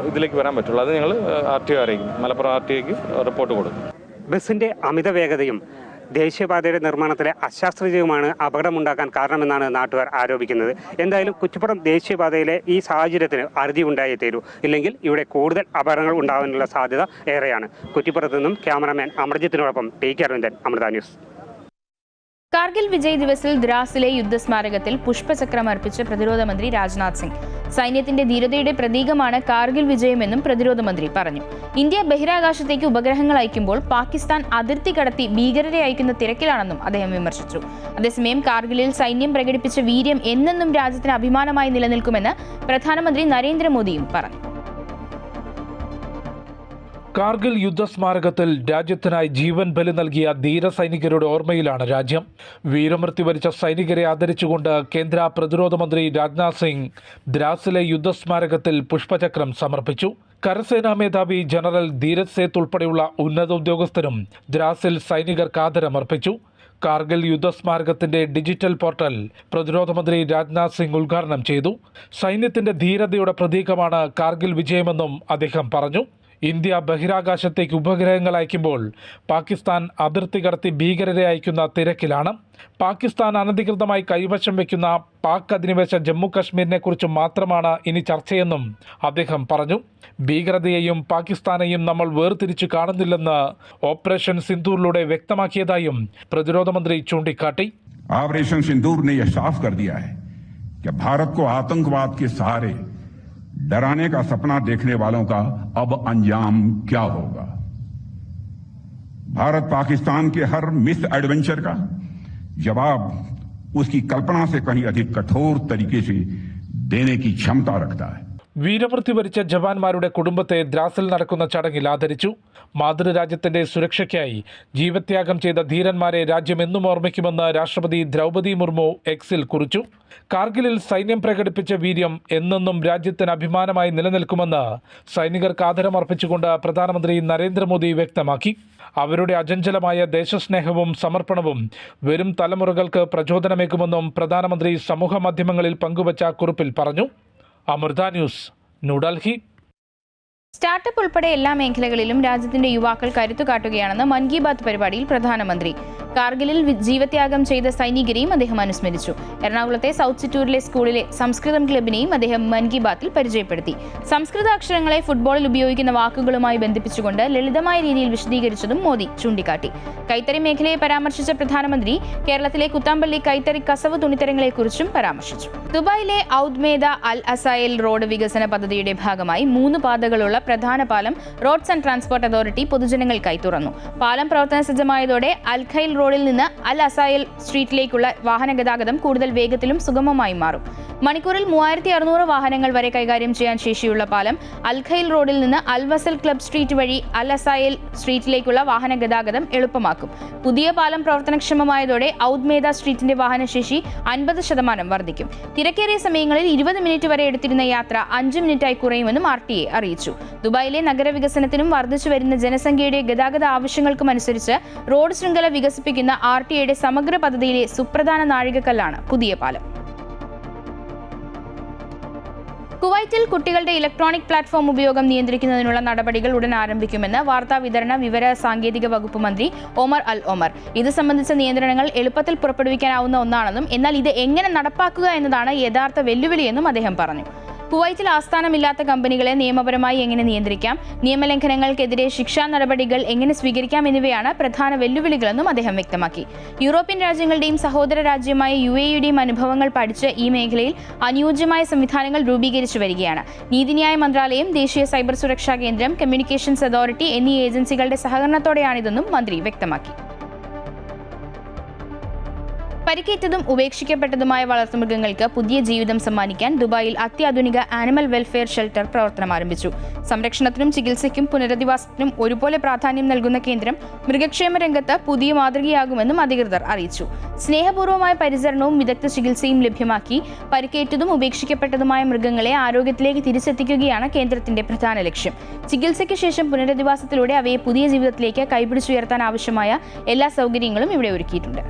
ഇതിലേക്ക് വരാൻ പറ്റുള്ളൂ. അത് ഞങ്ങൾ RTO അറിയിക്കും. മലപ്പുറം RTOക്ക് റിപ്പോർട്ട് കൊടുക്കും. ബസിന്റെ അമിത വേഗതയും ദേശീയപാതയുടെ നിർമ്മാണത്തിലെ അശാസ്ത്രീയവുമാണ് അപകടമുണ്ടാക്കാൻ കാരണമെന്നാണ് നാട്ടുകാർ ആരോപിക്കുന്നത്. എന്തായാലും കുറ്റിപ്പുറം ദേശീയപാതയിലെ ഈ സാഹചര്യത്തിന് അറുതി ഉണ്ടായേ തീരൂ. ഇല്ലെങ്കിൽ ഇവിടെ കൂടുതൽ അപകടങ്ങൾ ഉണ്ടാകാനുള്ള സാധ്യത ഏറെയാണ്. കുറ്റിപ്പുറത്തു നിന്നും ക്യാമറാമാൻ അമർജിത്തിനോടൊപ്പം TK അരവിന്ദൻ, അമൃത ന്യൂസ്. കാർഗിൽ വിജയ് ദിവസിൽ ദ്രാസിലെ യുദ്ധസ്മാരകത്തിൽ പുഷ്പചക്രം അർപ്പിച്ച് പ്രതിരോധ മന്ത്രി രാജ്നാഥ് സിംഗ്. സൈന്യത്തിന്റെ ധീരതയുടെ പ്രതീകമാണ് കാർഗിൽ വിജയമെന്നും പ്രതിരോധ മന്ത്രി പറഞ്ഞു. ഇന്ത്യ ബഹിരാകാശത്തേക്ക് ഉപഗ്രഹങ്ങൾ അയക്കുമ്പോൾ പാകിസ്ഥാൻ അതിർത്തി കടത്തി ഭീകരരെ അയക്കുന്ന തിരക്കിലാണെന്നും അദ്ദേഹം വിമർശിച്ചു. അതേസമയം കാർഗിലിൽ സൈന്യം പ്രകടിപ്പിച്ച വീര്യം എന്നെന്നും രാജ്യത്തിന് അഭിമാനമായി നിലനിൽക്കുമെന്ന് പ്രധാനമന്ത്രി നരേന്ദ്രമോദിയും പറഞ്ഞു. കാർഗിൽ യുദ്ധസ്മാരകത്തിൽ രാജ്യത്തിനായി ജീവൻ ബലി നൽകിയ ധീര സൈനികരുടെ ഓർമ്മയിലാണ് രാജ്യം. വീരമൃത്യു വരിച്ച സൈനികരെ ആദരിച്ചുകൊണ്ട് കേന്ദ്ര പ്രതിരോധ മന്ത്രി രാജ്നാഥ് സിംഗ് ദ്രാസിലെ യുദ്ധസ്മാരകത്തിൽ പുഷ്പചക്രം സമർപ്പിച്ചു. കരസേനാ മേധാവി ജനറൽ ധീരജ് സേത്ത് ഉൾപ്പെടെയുള്ള ഉന്നത ഉദ്യോഗസ്ഥരും ദ്രാസിൽ സൈനികർക്ക് ആദരമർപ്പിച്ചു. കാർഗിൽ യുദ്ധസ്മാരകത്തിന്റെ ഡിജിറ്റൽ പോർട്ടൽ പ്രതിരോധ മന്ത്രി രാജ്നാഥ് സിംഗ് ഉദ്ഘാടനം ചെയ്തു. സൈന്യത്തിന്റെ ധീരതയുടെ പ്രതീകമാണ് കാർഗിൽ വിജയമെന്നും അദ്ദേഹം പറഞ്ഞു. ഇന്ത്യ ബഹിരാകാശത്തേക്ക് ഉപഗ്രഹങ്ങൾ അയക്കുമ്പോൾ പാകിസ്ഥാൻ അതിർത്തി കടത്തി ഭീകരരെ അയക്കുന്ന തിരക്കിലാണ്. പാകിസ്ഥാൻ അനധികൃതമായി കൈവശം വയ്ക്കുന്ന പാക് അധിനിവേശ ജമ്മു കശ്മീരിനെ കുറിച്ച് മാത്രമാണ് ഇനി ചർച്ചയെന്നും അദ്ദേഹം പറഞ്ഞു. ഭീകരതയെയും പാകിസ്ഥാനെയും നമ്മൾ വേർതിരിച്ച് കാണുന്നില്ലെന്ന് ഓപ്പറേഷൻ സിന്ദൂറിലൂടെ വ്യക്തമാക്കിയതായും പ്രതിരോധ മന്ത്രി ചൂണ്ടിക്കാട്ടി. ऑपरेशन सिंदूर ने यह साफ कर दिया है कि भारत को आतंकवाद के सहारे डराने का सपना देखने वालों का अब अंजाम क्या होगा. भारत पाकिस्तान के हर मिस एडवेंचर का जवाब उसकी कल्पना से कहीं अधिक कठोर तरीके से देने की क्षमता रखता है. വീരമൃത്യു വരിച്ച ജവാന്മാരുടെ കുടുംബത്തെ ദ്രാസിൽ നടക്കുന്ന ചടങ്ങിൽ ആദരിച്ചു. മാതൃരാജ്യത്തിന്റെ സുരക്ഷയ്ക്കായി ജീവത്യാഗം ചെയ്ത ധീരന്മാരെ രാജ്യം എന്നും ഓർമ്മിക്കുമെന്ന് രാഷ്ട്രപതി ദ്രൗപദി മുർമു എക്സിൽ കുറിച്ചു. കാർഗിലിൽ സൈന്യം പ്രകടിപ്പിച്ച വീര്യം എന്നെന്നും രാജ്യത്തിന് അഭിമാനമായി നിലനിൽക്കുമെന്ന് സൈനികർക്ക് ആദരമർപ്പിച്ചുകൊണ്ട് പ്രധാനമന്ത്രി നരേന്ദ്രമോദി വ്യക്തമാക്കി. അവരുടെ അചഞ്ചലമായ ദേശസ്നേഹവും സമർപ്പണവും വരും തലമുറകൾക്ക് പ്രചോദനമേകുമെന്നും പ്രധാനമന്ത്രി സമൂഹ മാധ്യമങ്ങളിൽ പങ്കുവച്ച കുറിപ്പിൽ പറഞ്ഞു. അമൃത ന്യൂസ്, ന്യൂഡൽഹി. സ്റ്റാർട്ടപ്പ് ഉൾപ്പെടെ എല്ലാ മേഖലകളിലും രാജ്യത്തിന്റെ യുവാക്കൾ കരുത്തു കാട്ടുകയാണെന്ന് മൻ കി ബാത്ത് പരിപാടിയിൽ പ്രധാനമന്ത്രി. കാർഗിലിൽ ജീവത്യാഗം ചെയ്ത സൈനികരെയും അദ്ദേഹം അനുസ്മരിച്ചു. എറണാകുളത്തെ സൗത്ത് ചിറ്റൂരിലെ സ്കൂളിലെ സംസ്കൃതം ക്ലബിനെയും അദ്ദേഹം മൻ കി ബാത്തിൽ പരിചയപ്പെടുത്തി. സംസ്കൃത അക്ഷരങ്ങളെ ഫുട്ബോളിൽ ഉപയോഗിക്കുന്ന വാക്കുകളുമായി ബന്ധിപ്പിച്ചുകൊണ്ട് ലളിതമായ രീതിയിൽ വിശദീകരിച്ചതും മോദി ചൂണ്ടിക്കാട്ടി. കൈത്തറി മേഖലയെ പരാമർശിച്ച പ്രധാനമന്ത്രി കേരളത്തിലെ കുത്താമ്പള്ളി കൈത്തറി കസവ് തുണിത്തരങ്ങളെക്കുറിച്ചും പരാമർശിച്ചു. ദുബായിലെ ഔദ്മേദ അൽ അസായൽ റോഡ് വികസന പദ്ധതിയുടെ ഭാഗമായി 3 പാതകളുള്ള പ്രധാന പാലം റോഡ്സ് ആൻഡ് ട്രാൻസ്പോർട്ട് അതോറിറ്റി പൊതുജനങ്ങൾക്കായി തുറന്നു. പാലം പ്രവർത്തന സജ്ജമായതോടെ അൽ ഖൈൽ റോഡിൽ നിന്ന് അൽ അസായൽ സ്ട്രീറ്റിലേക്കുള്ള വാഹന ഗതാഗതം കൂടുതൽ വേഗത്തിലും സുഗമമായും മാറും. മണിക്കൂറിൽ 3600 വാഹനങ്ങൾ വരെ കൈകാര്യം ചെയ്യാൻ ശേഷിയുള്ള പാലം അൽ ഖൈൽ റോഡിൽ നിന്ന് അൽ വസൽ ക്ലബ് സ്ട്രീറ്റ് വഴി അൽ അസായൽ സ്ട്രീറ്റിലേക്കുള്ള വാഹന ഗതാഗതം എളുപ്പമാക്കും. പുതിയ പാലം പ്രവർത്തനക്ഷമമായതോടെ ഔദ്മേദ സ്ട്രീറ്റിന്റെ വാഹനശേഷി 50% വർദ്ധിക്കും. തിരക്കേറിയ സമയങ്ങളിൽ 20 മിനിറ്റ് വരെ എടുത്തിരുന്ന യാത്ര 5 മിനിറ്റായി കുറയുമെന്നും RTA അറിയിച്ചു. ദുബായിലെ നഗരവികസനത്തിനും വർദ്ധിച്ചു വരുന്ന ജനസംഖ്യയുടെ ഗതാഗത ആവശ്യങ്ങൾക്കും അനുസരിച്ച് റോഡ് ശൃംഖല വികസിപ്പിക്കുന്ന RTAയുടെ സമഗ്ര പദ്ധതിയിലെ സുപ്രധാന നാഴികക്കല്ലാണ് പുതിയ പാലം. കുവൈറ്റിൽ കുട്ടികളുടെ ഇലക്ട്രോണിക് പ്ലാറ്റ്ഫോം ഉപയോഗം നിയന്ത്രിക്കുന്നതിനുള്ള നടപടികൾ ഉടൻ ആരംഭിക്കുമെന്ന് വാർത്താവിതരണ വിവര സാങ്കേതിക വകുപ്പ് മന്ത്രി ഒമർ അൽ ഒമർ. ഇത് സംബന്ധിച്ച നിയന്ത്രണങ്ങൾ എളുപ്പത്തിൽ പുറപ്പെടുവിക്കാനാവുന്ന ഒന്നാണെന്നും എന്നാൽ ഇത് എങ്ങനെ നടപ്പാക്കുക എന്നതാണ് യഥാർത്ഥ വെല്ലുവിളിയെന്നും അദ്ദേഹം പറഞ്ഞു. കുവൈറ്റിൽ ആസ്ഥാനമില്ലാത്ത കമ്പനികളെ നിയമപരമായി എങ്ങനെ നിയന്ത്രിക്കാം, നിയമലംഘനങ്ങൾക്കെതിരെ ശിക്ഷാ നടപടികൾ എങ്ങനെ സ്വീകരിക്കാം എന്നിവയാണ് പ്രധാന വെല്ലുവിളികളെന്നും അദ്ദേഹം വ്യക്തമാക്കി. യൂറോപ്യൻ രാജ്യങ്ങളുടെയും സഹോദര രാജ്യമായ UAEയുടെയും അനുഭവങ്ങൾ പഠിച്ച് ഈ മേഖലയിൽ അനുയോജ്യമായ സംവിധാനങ്ങൾ രൂപീകരിച്ചു വരികയാണ്. നീതിന്യായ മന്ത്രാലയം, ദേശീയ സൈബർ സുരക്ഷാ കേന്ദ്രം, കമ്മ്യൂണിക്കേഷൻസ് അതോറിറ്റി എന്നീ ഏജൻസികളുടെ സഹകരണത്തോടെയാണിതെന്നും മന്ത്രി വ്യക്തമാക്കി. പരിക്കേറ്റതും ഉപേക്ഷിക്കപ്പെട്ടതുമായ വളർത്തുമൃഗങ്ങൾക്ക് പുതിയ ജീവിതം സമ്മാനിക്കാൻ ദുബായിൽ അത്യാധുനിക ആനിമൽ വെൽഫെയർ ഷെൽട്ടർ പ്രവർത്തനം ആരംഭിച്ചു. സംരക്ഷണത്തിനും ചികിത്സയ്ക്കും പുനരധിവാസത്തിനും ഒരുപോലെ പ്രാധാന്യം നൽകുന്ന കേന്ദ്രം മൃഗക്ഷേമ രംഗത്ത് പുതിയ മാതൃകയാകുമെന്നും അധികൃതർ അറിയിച്ചു. സ്നേഹപൂർവ്വമായ പരിചരണവും വിദഗ്ധ ചികിത്സയും ലഭ്യമാക്കി പരിക്കേറ്റതും ഉപേക്ഷിക്കപ്പെട്ടതുമായ മൃഗങ്ങളെ ആരോഗ്യത്തിലേക്ക് തിരിച്ചെത്തിക്കുകയാണ് കേന്ദ്രത്തിന്റെ പ്രധാന ലക്ഷ്യം. ചികിത്സയ്ക്ക് ശേഷം പുനരധിവാസത്തിലൂടെ അവയെ പുതിയ ജീവിതത്തിലേക്ക് കൈപിടിച്ചുയർത്താൻ ആവശ്യമായ എല്ലാ സൗകര്യങ്ങളും ഇവിടെ ഒരുക്കിയിട്ടുണ്ട്.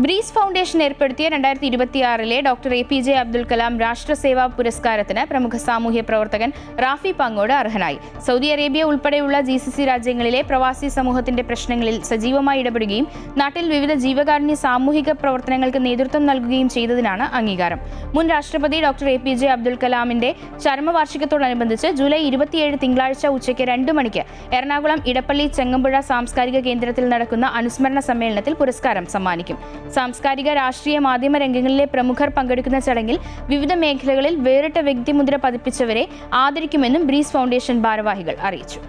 ബ്രീസ് ഫൗണ്ടേഷൻ ഏർപ്പെടുത്തിയ 2026 ഡോക്ടർ APJ അബ്ദുൽ കലാം രാഷ്ട്രസേവാ പുരസ്കാരത്തിന് പ്രമുഖ സാമൂഹ്യ പ്രവർത്തകൻ റാഫി പങ്ങോട് അർഹനായി. സൗദി അറേബ്യ ഉൾപ്പെടെയുള്ള GCC രാജ്യങ്ങളിലെ പ്രവാസി സമൂഹത്തിന്റെ പ്രശ്നങ്ങളിൽ സജീവമായി ഇടപെടുകയും നാട്ടിൽ വിവിധ ജീവകാരുണ്യ സാമൂഹിക പ്രവർത്തനങ്ങൾക്ക് നേതൃത്വം നൽകുകയും ചെയ്തതിനാണ് അംഗീകാരം. മുൻ രാഷ്ട്രപതി ഡോക്ടർ APJ അബ്ദുൽ കലാമിന്റെ ചരമവാർഷികത്തോടനുബന്ധിച്ച് ജൂലൈ 27 തിങ്കളാഴ്ച ഉച്ചയ്ക്ക് 2 മണിക്ക് എറണാകുളം ഇടപ്പള്ളി ചെങ്ങമ്പുഴ സാംസ്കാരിക കേന്ദ്രത്തിൽ നടക്കുന്ന അനുസ്മരണ സമ്മേളനത്തിൽ പുരസ്കാരം സമ്മാനിക്കും. സാംസ്കാരിക, രാഷ്ട്രീയ, മാധ്യമ രംഗങ്ങളിലെ പ്രമുഖർ പങ്കെടുക്കുന്ന ചടങ്ങിൽ വിവിധ മേഖലകളിൽ വേറിട്ട വ്യക്തിമുദ്ര പതിപ്പിച്ചവരെ ആദരിക്കുമെന്നും ബ്രീസ് ഫൗണ്ടേഷൻ ഭാരവാഹികൾ അറിയിച്ചു.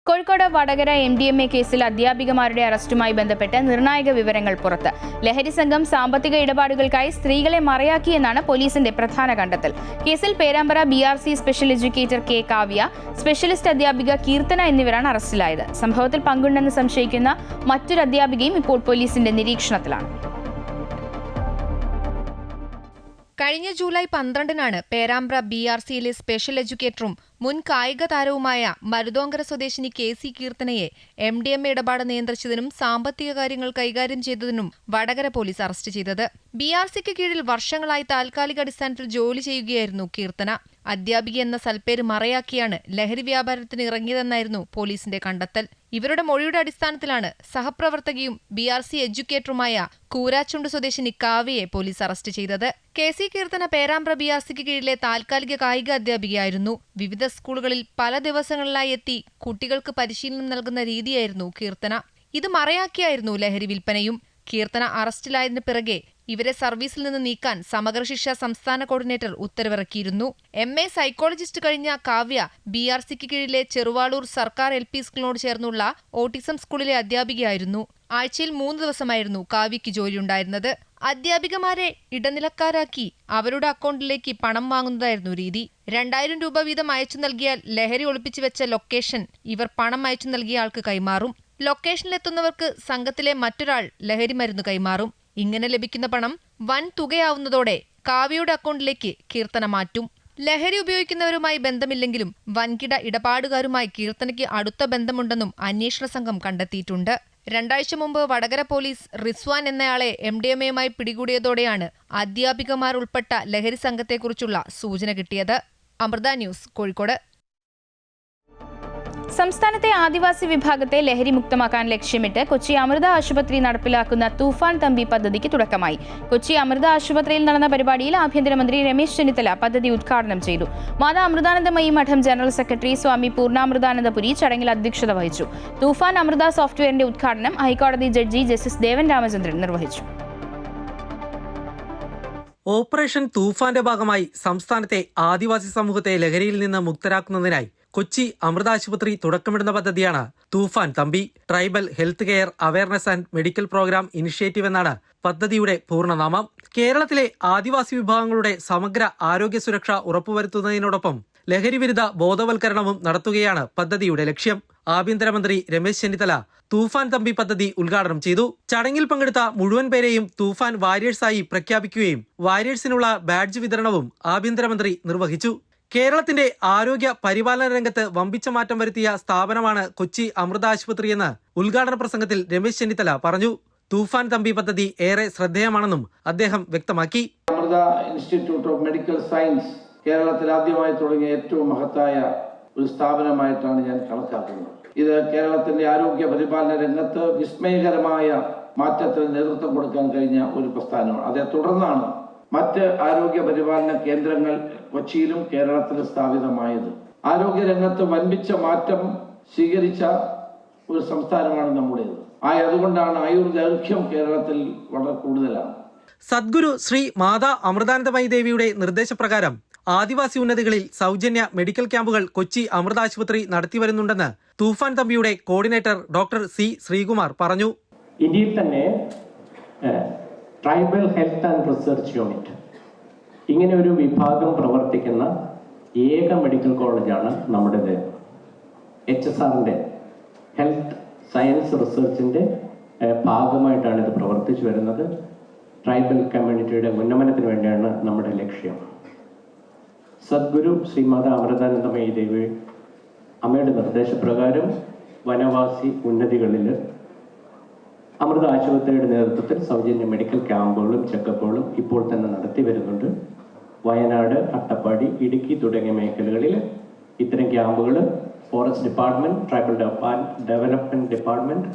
കോഴിക്കോട് വടകര MDMA കേസിൽ അധ്യാപികമാരുടെ അറസ്റ്റുമായി ബന്ധപ്പെട്ട് നിർണായക വിവരങ്ങൾ പുറത്ത്. ലഹരി സംഘം സാമ്പത്തിക ഇടപാടുകൾക്കായി സ്ത്രീകളെ മറയാക്കിയെന്നാണ് പോലീസിന്റെ പ്രധാന കണ്ടെത്തൽ. കേസിൽ Perambra BRC special educator K Kavya, specialist അധ്യാപിക കീർത്തന എന്നിവരാണ് അറസ്റ്റിലായത്. സംഭവത്തിൽ പങ്കുണ്ടെന്ന് സംശയിക്കുന്ന മറ്റൊരു അധ്യാപികയും ഇപ്പോൾ പോലീസിന്റെ നിരീക്ഷണത്തിലാണ്. കഴിഞ്ഞ ജൂലൈ 12-നാണ് പേരാമ്പ്ര BRCയിലെ സ്പെഷ്യൽ എഡ്യൂക്കേറ്ററും മുൻ കായിക താരവുമായ മരുതോങ്കര സ്വദേശിനി KC കീർത്തനയെ MDMA ഇടപാട് നിയന്ത്രിച്ചതിനും സാമ്പത്തിക കാര്യങ്ങൾ കൈകാര്യം ചെയ്തതിനും വടകര പോലീസ് അറസ്റ്റ് ചെയ്തത്. BRCക്ക് കീഴിൽ വർഷങ്ങളായി താൽക്കാലിക അടിസ്ഥാനത്തിൽ ജോലി ചെയ്യുകയായിരുന്നു കീർത്തന. അധ്യാപിക എന്ന സൽപ്പേര് മറയാക്കിയാണ് ലഹരി വ്യാപാരത്തിന് ഇറങ്ങിയതെന്നായിരുന്നു പോലീസിന്റെ കണ്ടെത്തൽ. ഇവരുടെ മൊഴിയുടെ അടിസ്ഥാനത്തിലാണ് സഹപ്രവർത്തകയും BRC എഡ്യൂക്കേറ്ററുമായ കൂരാച്ചുണ്ട് സ്വദേശിനി കാവ്യയെ പോലീസ് അറസ്റ്റ് ചെയ്തത്. KC കീർത്തന പേരാമ്പ്ര BRCക്ക് കീഴിലെ താൽക്കാലിക കായിക അധ്യാപികയായിരുന്നു. വിവിധ സ്കൂളുകളിൽ പല ദിവസങ്ങളിലായി എത്തി കുട്ടികൾക്ക് പരിശീലനം നൽകുന്ന രീതിയായിരുന്നു കീർത്തന. ഇത് മറയാക്കിയായിരുന്നു ലഹരി വിൽപ്പനയും. കീർത്തന അറസ്റ്റിലായതിനു പിറകെ ഇവരെ സർവീസിൽ നിന്ന് നീക്കാൻ സമഗ്ര ശിക്ഷ സംസ്ഥാന കോർഡിനേറ്റർ ഉത്തരവിറക്കിയിരുന്നു. MA സൈക്കോളജിസ്റ്റ് കഴിഞ്ഞ കാവ്യ BRCക്ക് കീഴിലെ ചെറുവാളൂർ സർക്കാർ LP സ്കൂളിനോട് ചേർന്നുള്ള ഓട്ടിസം സ്കൂളിലെ അധ്യാപികയായിരുന്നു. ആഴ്ചയിൽ 3 ദിവസമായിരുന്നു കാവ്യയ്ക്ക് ജോലിയുണ്ടായിരുന്നത്. അധ്യാപികമാരെ ഇടനിലക്കാരാക്കി അവരുടെ അക്കൗണ്ടിലേക്ക് പണം വാങ്ങുന്നതായിരുന്നു രീതി. 2000 രൂപ വീതം അയച്ചു നൽകിയാൽ ലഹരി ഒളിപ്പിച്ചു വെച്ച ലൊക്കേഷൻ ഇവർ പണം അയച്ചു നൽകിയ ആൾക്ക് കൈമാറും. ലൊക്കേഷനിലെത്തുന്നവർക്ക് സംഘത്തിലെ മറ്റൊരാൾ ലഹരി മരുന്ന് കൈമാറും. ഇങ്ങനെ ലഭിക്കുന്ന പണം വൻ തുകയാവുന്നതോടെ കാവ്യയുടെ അക്കൗണ്ടിലേക്ക് കീർത്തന മാറ്റും. ലഹരി ഉപയോഗിക്കുന്നവരുമായി ബന്ധമില്ലെങ്കിലും വൻകിട ഇടപാടുകാരുമായി കീർത്തനയ്ക്ക് അടുത്ത ബന്ധമുണ്ടെന്നും അന്വേഷണ സംഘം കണ്ടെത്തിയിട്ടുണ്ട്. 2 ആഴ്ച മുമ്പ് വടകര പോലീസ് റിസ്വാൻ എന്നയാളെ MDMAയുമായി പിടികൂടിയതോടെയാണ് അധ്യാപികമാർ ഉൾപ്പെട്ട ലഹരി സംഘത്തെക്കുറിച്ചുള്ള സൂചന കിട്ടിയത്. അമൃത ന്യൂസ്, കോഴിക്കോട്. സംസ്ഥാനത്തെ ആദിവാസി വിഭാഗത്തെ ലഹരി മുക്തമാക്കാൻ ലക്ഷ്യമിട്ട് കൊച്ചി അമൃത ആശുപത്രി നടപ്പിലാക്കുന്ന തൂഫാൻ തമ്പി പദ്ധതിക്ക് തുടക്കമായി. കൊച്ചി അമൃത ആശുപത്രിയിൽ നടന്ന പരിപാടിയിൽ ആഭ്യന്തരമന്ത്രി രമേശ് ചെന്നിത്തല പദ്ധതി ഉദ്ഘാടനം ചെയ്തു. മാതാ അമൃതാനന്ദമയി മഠം ജനറൽ സെക്രട്ടറി സ്വാമി പൂർണ്ണാമൃതാനന്ദപുരി ചടങ്ങിൽ അധ്യക്ഷത വഹിച്ചു. തൂഫാൻ അമൃത സോഫ്റ്റ്വെയറിന്റെ ഉദ്ഘാടനം ഹൈക്കോടതി ജഡ്ജി ജസ്റ്റിസ് ദേവൻ രാമചന്ദ്രൻ നിർവഹിച്ചു. ഓപ്പറേഷൻ തൂഫാന്റെ ഭാഗമായി സംസ്ഥാനത്തെ ആദിവാസി സമൂഹത്തെ ലഹരിയിൽ നിന്ന് മുക്തരാക്കുന്നതിനായി കൊച്ചി അമൃത ആശുപത്രി തുടക്കമിടുന്ന പദ്ധതിയാണ് Toofan Thampi. Tribal health care awareness and medical programme initiative എന്നാണ് പദ്ധതിയുടെ പൂർണ്ണനാമം. കേരളത്തിലെ ആദിവാസി വിഭാഗങ്ങളുടെ സമഗ്ര ആരോഗ്യ സുരക്ഷ ഉറപ്പുവരുത്തുന്നതിനോടൊപ്പം ലഹരി വിരുദ്ധ ബോധവൽക്കരണവും നടത്തുകയാണ് പദ്ധതിയുടെ ലക്ഷ്യം. ആഭ്യന്തരമന്ത്രി രമേശ് ചെന്നിത്തല തൂഫാൻ തമ്പി പദ്ധതി ഉദ്ഘാടനം ചെയ്തു. ചടങ്ങിൽ പങ്കെടുത്ത മുഴുവൻ പേരെയും തൂഫാൻ വാരിയേഴ്സായി പ്രഖ്യാപിക്കുകയും വാരിയേഴ്സിനുള്ള ബാഡ്ജ് വിതരണവും ആഭ്യന്തരമന്ത്രി നിർവഹിച്ചു. കേരളത്തിന്റെ ആരോഗ്യ പരിപാലന രംഗത്ത് വമ്പിച്ച മാറ്റം വരുത്തിയ സ്ഥാപനമാണ് കൊച്ചി അമൃത ആശുപത്രിയെന്ന് ഉദ്ഘാടന പ്രസംഗത്തിൽ രമേശ് ചെന്നിത്തല പറഞ്ഞു. തൂഫാൻ തമ്പി പദ്ധതി ഏറെ ശ്രദ്ധേയമാണെന്നും അദ്ദേഹം വ്യക്തമാക്കി. Amrita institute of medical science കേരളത്തിൽ ആദ്യമായി തുടങ്ങിയ ഏറ്റവും മഹത്തായ ഒരു സ്ഥാപനമായിട്ടാണ് ഞാൻ കണക്കാക്കുന്നത്. ഇത് കേരളത്തിന്റെ ആരോഗ്യ പരിപാലന രംഗത്ത് വിസ്മയകരമായ മാറ്റത്തിന് നേതൃത്വം കൊടുക്കാൻ കഴിഞ്ഞ ഒരു പ്രസ്ഥാനമാണ്. അതേ തുടർന്നാണ് മറ്റ് ആരോഗ്യ പരിപാലന കേന്ദ്രങ്ങൾ കൊച്ചിയിലും കേരളത്തിലും സ്ഥാപിതമായത്. ആരോഗ്യ രംഗത്ത് വൻപിച്ച മാറ്റം സ്വീകരിച്ച ഒരു സംസ്ഥാനമാണ് നമ്മുടേത്. അതുകൊണ്ടാണ് ആയുർദൈർഘ്യം കേരളത്തിൽ വളരെ കൂടുതലാണ്. സദ്ഗുരു ശ്രീ മാതാ അമൃതാനന്ദമയി ദേവിയുടെ നിർദ്ദേശപ്രകാരം ആദിവാസി ഉന്നതികളിൽ സൗജന്യ മെഡിക്കൽ ക്യാമ്പുകൾ കൊച്ചി അമൃത ആശുപത്രി നടത്തിവരുന്നുണ്ടെന്ന് തൂഫാൻ തമ്പിയുടെ കോർഡിനേറ്റർ ഡോക്ടർ സി ശ്രീകുമാർ പറഞ്ഞു. ഇന്ത്യയിൽ തന്നെ tribal health and research unit ഇങ്ങനെ ഒരു വിഭാഗം പ്രവർത്തിക്കുന്ന ഏക മെഡിക്കൽ കോളേജാണ് നമ്മുടേത്. HSRന്റെ ഹെൽത്ത് സയൻസ് റിസർച്ചിന്റെ ഭാഗമായിട്ടാണ് ഇത് പ്രവർത്തിച്ചു വരുന്നത്. ട്രൈബൽ കമ്മ്യൂണിറ്റിയുടെ ഉന്നമനത്തിന് വേണ്ടിയാണ് നമ്മുടെ ലക്ഷ്യം. സദ്ഗുരു ശ്രീമാതാ അമൃതാനന്ദമയി ദേവി അമ്മയുടെ നിർദ്ദേശപ്രകാരം വനവാസി ഉന്നതികളിൽ അമൃത ആശുപത്രിയുടെ നേതൃത്വത്തിൽ സൗജന്യ മെഡിക്കൽ ക്യാമ്പുകളും ചെക്കപ്പുകളും ഇപ്പോൾ തന്നെ നടത്തി വരുന്നുണ്ട്. വയനാട്, അട്ടപ്പാടി, ഇടുക്കി തുടങ്ങിയ മേഖലകളിൽ ഇത്തരം ക്യാമ്പുകൾ forest department, tribal development department,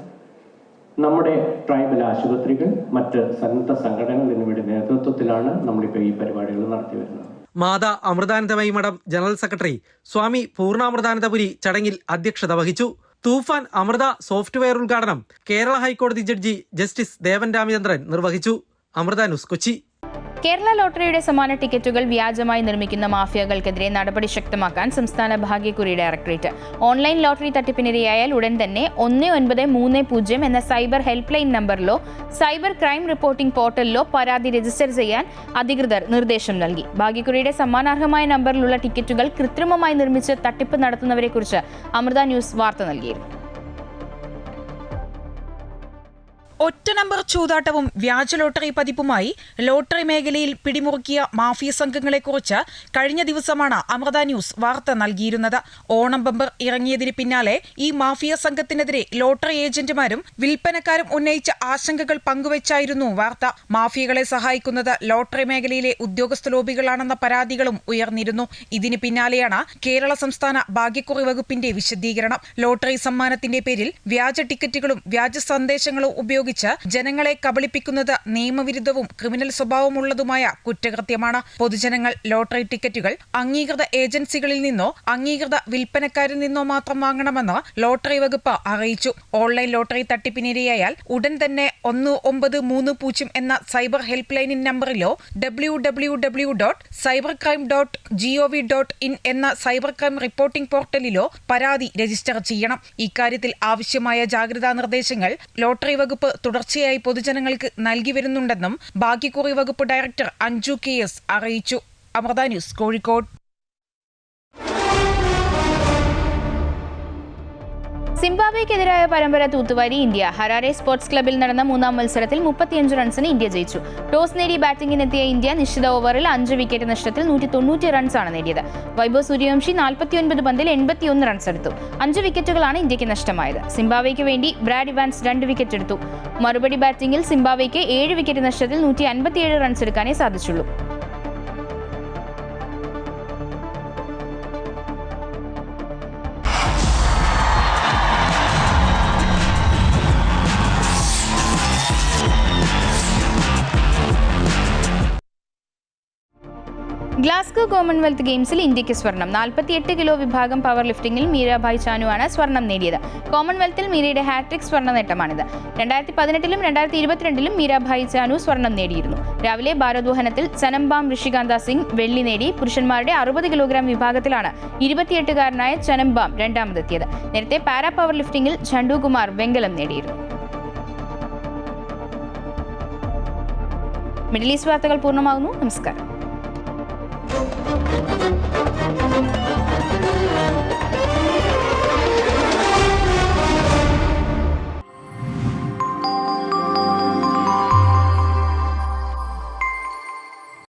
നമ്മുടെ ട്രൈബൽ ആശുപത്രികൾ, മറ്റ് സന്നദ്ധ സംഘടനകൾ എന്നിവയുടെ നേതൃത്വത്തിലാണ് നമ്മളിപ്പോൾ ഈ പരിപാടികൾ നടത്തി വരുന്നത്. മാതാ അമൃതാനന്ദമയി മഠം ജനറൽ സെക്രട്ടറി സ്വാമി പൂർണ്ണാമൃതാനന്ദപുരി ചടങ്ങിൽ അധ്യക്ഷത വഹിച്ചു. തൂഫാൻ അമൃത സോഫ്റ്റ്വെയർ ഉദ്ഘാടനം കേരള ഹൈക്കോടതി ജഡ്ജി ജസ്റ്റിസ് ദേവൻ രാമചന്ദ്രൻ നിർവഹിച്ചു. അമൃത ന്യൂസ്, കൊച്ചി. കേരള ലോട്ടറിയുടെ സമാന ടിക്കറ്റുകൾ വ്യാജമായി നിർമ്മിക്കുന്ന മാഫിയകൾക്കെതിരെ നടപടി ശക്തമാക്കാൻ സംസ്ഥാന ഭാഗ്യക്കുറി ഡയറക്ടറേറ്റ്. ഓൺലൈൻ ലോട്ടറി തട്ടിപ്പിനിരയായാൽ ഉടൻ തന്നെ 1930 എന്ന സൈബർ ഹെൽപ്പ് ലൈൻ നമ്പറിലോ സൈബർ ക്രൈം റിപ്പോർട്ടിംഗ് പോർട്ടലിലോ പരാതി രജിസ്റ്റർ ചെയ്യാൻ അധികൃതർ നിർദ്ദേശം നൽകി. ഭാഗ്യക്കുറിയുടെ സമ്മാനാർഹമായ നമ്പറിലുള്ള ടിക്കറ്റുകൾ കൃത്രിമമായി നിർമ്മിച്ച് തട്ടിപ്പ് നടത്തുന്നവരെക്കുറിച്ച് അമൃത ന്യൂസ് വാർത്ത നൽകിയിരുന്നു. ഒറ്റ നമ്പർ ചൂതാട്ടവും വ്യാജ ലോട്ടറി പതിപ്പുമായി ലോട്ടറി മേഖലയിൽ പിടിമുറുക്കിയ മാഫിയ സംഘങ്ങളെക്കുറിച്ച് കഴിഞ്ഞ ദിവസമാണ് അമൃത ന്യൂസ് വാർത്ത നൽകിയിരുന്നത്. ഓണം ബമ്പർ ഇറങ്ങിയതിന് പിന്നാലെ ഈ മാഫിയ സംഘത്തിനെതിരെ ലോട്ടറി ഏജന്റുമാരും വിൽപ്പനക്കാരും ഉന്നയിച്ച ആശങ്കകൾ പങ്കുവച്ചായിരുന്നു വാർത്ത. മാഫിയകളെ സഹായിക്കുന്നത് ലോട്ടറി മേഖലയിലെ ഉദ്യോഗസ്ഥ ലോബികളാണെന്ന പരാതികളും ഉയർന്നിരുന്നു. ഇതിന് പിന്നാലെയാണ് കേരള സംസ്ഥാന ഭാഗ്യക്കുറി വകുപ്പിന്റെ വിശദീകരണം. ലോട്ടറി സമ്മാനത്തിന്റെ പേരിൽ വ്യാജ ടിക്കറ്റുകളും വ്യാജ സന്ദേശങ്ങളും ഉപയോഗിച്ച് ജനങ്ങളെ കബളിപ്പിക്കുന്നത് നിയമവിരുദ്ധവും ക്രിമിനൽ സ്വഭാവമുള്ളതുമായ കുറ്റകൃത്യമാണ്. പൊതുജനങ്ങൾ ലോട്ടറി ടിക്കറ്റുകൾ അംഗീകൃത ഏജൻസികളിൽ നിന്നോ അംഗീകൃത വിൽപ്പനക്കാരിൽ നിന്നോ മാത്രം വാങ്ങണമെന്ന് ലോട്ടറി വകുപ്പ് അറിയിച്ചു. ഓൺലൈൻ ലോട്ടറി തട്ടിപ്പിനിരയായാൽ ഉടൻ തന്നെ 1930 എന്ന സൈബർ ഹെൽപ്പ് ലൈൻ നമ്പറിലോ www.cybercrime.gov.in എന്ന സൈബർ ക്രൈം റിപ്പോർട്ടിംഗ് പോർട്ടലിലോ പരാതി രജിസ്റ്റർ ചെയ്യണം. ഇക്കാര്യത്തിൽ ആവശ്യമായ ജാഗ്രതാ നിർദ്ദേശങ്ങൾ ലോട്ടറി വകുപ്പ് തുടർച്ചയായി പൊതുജനങ്ങൾക്ക് നൽകി വരുന്നുണ്ടെന്നും ഭാഗ്യക്കുറി വകുപ്പ് ഡയറക്ടർ അഞ്ജു KS അറിയിച്ചു. അമൃത ന്യൂസ്, കോഴിക്കോട്. സിംബാബ്വേക്കെതിരായ പരമ്പര തൂത്തുവാരി ഇന്ത്യ. ഹരാരെ സ്പോർട്സ് ക്ലബിൽ നടന്ന മൂന്നാം മത്സരത്തിൽ 35 റൺസിന് ഇന്ത്യ ജയിച്ചു. ടോസ് നേടി ബാറ്റിംഗിനെത്തിയ ഇന്ത്യ നിശ്ചിത ഓവറിൽ 5 വിക്കറ്റ് നഷ്ടത്തിൽ 190 റൺസാണ് നേടിയത്. വൈഭവ് സൂര്യവംശി 49 പന്തിൽ 81 റൺസ് എടുത്തു. 5 വിക്കറ്റുകളാണ് ഇന്ത്യക്ക് നഷ്ടമായത്. സിംബാബ്വേക്ക് വേണ്ടി ബ്രാഡ് ഇവാൻസ് 2 വിക്കറ്റ് എടുത്തു. മറുപടി ബാറ്റിംഗിൽ സിംബാബ്വേക്ക് 7 വിക്കറ്റ് നഷ്ടത്തിൽ 157 റൺസ് എടുക്കാനേ സാധിച്ചുള്ളൂ. ഗ്ലാസ്ഗോ കോമൺവെൽത്ത് ഗെയിംസിൽ ഇന്ത്യക്ക് സ്വർണം. 48 കിലോ വിഭാഗം പവർ ലിഫ്റ്റിംഗിൽ മീരാഭായ് ചാനുവാണ് സ്വർണം നേടിയത്. കോമൺവെൽത്തിൽ മീരയുടെ ഹാട്രിക് സ്വർണ്ണ നേട്ടമാണിത്. 2018-ലും 2022-ലും മീരാഭായ് ചാനു സ്വർണം നേടിയിരുന്നു. രാവിലെ ഭാരോദ്വഹനത്തിൽ ചനംബാം ഋഷികാന്ത സിംഗ് വെള്ളി നേടി. പുരുഷന്മാരുടെ 60 കിലോഗ്രാം വിഭാഗത്തിലാണ് 28-കാരനായ ചനംബാം രണ്ടാമതെത്തിയത്. നേരത്തെ പാരാ പവർ ലിഫ്റ്റിംഗിൽ ഝണ്ഡുകുമാർ വെങ്കലം നേടിയിരുന്നു. മിഡിൽ ഈസ്റ്റ് വാർത്തകൾ പൂർണ്ണമാകുന്നു. നമസ്കാരം.